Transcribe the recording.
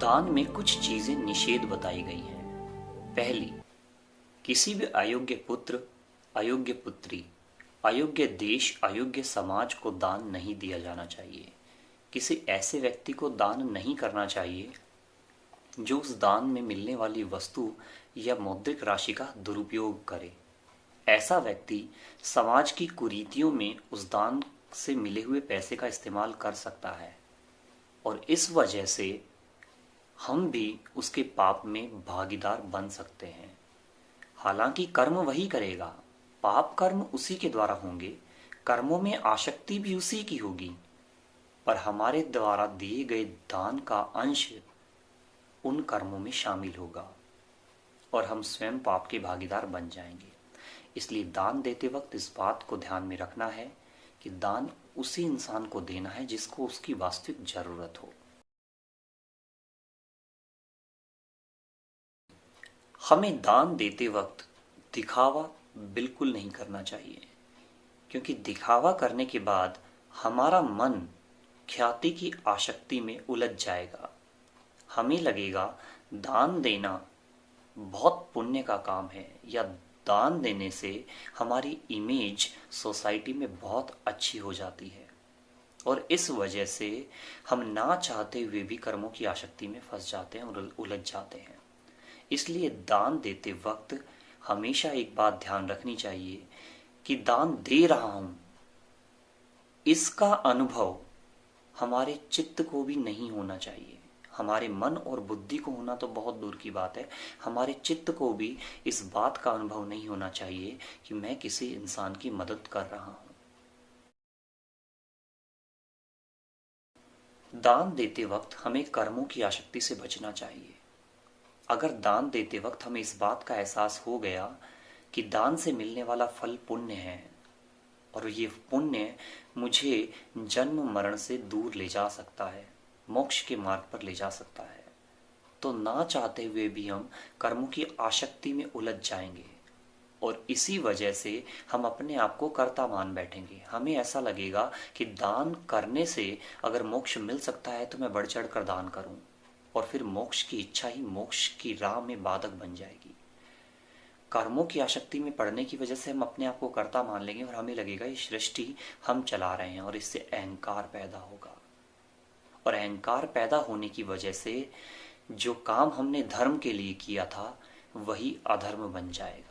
दान में कुछ चीजें निषेध बताई गई हैं। पहली, किसी भी अयोग्य पुत्र, अयोग्य पुत्री, अयोग्य देश, अयोग्य समाज को दान नहीं दिया जाना चाहिए। किसी ऐसे व्यक्ति को दान नहीं करना चाहिए जो उस दान में मिलने वाली वस्तु या मौद्रिक राशि का दुरुपयोग करे। ऐसा व्यक्ति समाज की कुरीतियों में उस दान से मिले हुए पैसे का इस्तेमाल कर सकता है और इस वजह से हम भी उसके पाप में भागीदार बन सकते हैं। हालांकि कर्म वही करेगा, पाप कर्म उसी के द्वारा होंगे, कर्मों में आसक्ति भी उसी की होगी, पर हमारे द्वारा दिए गए दान का अंश उन कर्मों में शामिल होगा और हम स्वयं पाप के भागीदार बन जाएंगे। इसलिए दान देते वक्त इस बात को ध्यान में रखना है कि दान उसी इंसान को देना है जिसको उसकी वास्तविक जरूरत हो। हमें दान देते वक्त दिखावा बिल्कुल नहीं करना चाहिए, क्योंकि दिखावा करने के बाद हमारा मन ख्याति की आसक्ति में उलझ जाएगा। हमें लगेगा दान देना बहुत पुण्य का काम है या दान देने से हमारी इमेज सोसाइटी में बहुत अच्छी हो जाती है और इस वजह से हम ना चाहते हुए भी कर्मों की आसक्ति में फंस जाते हैं और उलझ जाते हैं। इसलिए दान देते वक्त हमेशा एक बात ध्यान रखनी चाहिए कि दान दे रहा हूं, इसका अनुभव हमारे चित्त को भी नहीं होना चाहिए। हमारे मन और बुद्धि को होना तो बहुत दूर की बात है, हमारे चित्त को भी इस बात का अनुभव नहीं होना चाहिए कि मैं किसी इंसान की मदद कर रहा हूं। दान देते वक्त हमें कर्मों की आसक्ति से बचना चाहिए। अगर दान देते वक्त हमें इस बात का एहसास हो गया कि दान से मिलने वाला फल पुण्य है और ये पुण्य मुझे जन्म मरण से दूर ले जा सकता है, मोक्ष के मार्ग पर ले जा सकता है, तो ना चाहते हुए भी हम कर्मों की आसक्ति में उलझ जाएंगे और इसी वजह से हम अपने आप को कर्ता मान बैठेंगे। हमें ऐसा लगेगा कि दान करने से अगर मोक्ष मिल सकता है तो मैं बढ़ चढ़ कर दान करूं, और फिर मोक्ष की इच्छा ही मोक्ष की राह में बाधक बन जाएगी। कर्मों की आसक्ति में पड़ने की वजह से हम अपने आप को कर्ता मान लेंगे और हमें लगेगा ये सृष्टि हम चला रहे हैं और इससे अहंकार पैदा होगा और अहंकार पैदा होने की वजह से जो काम हमने धर्म के लिए किया था वही अधर्म बन जाएगा।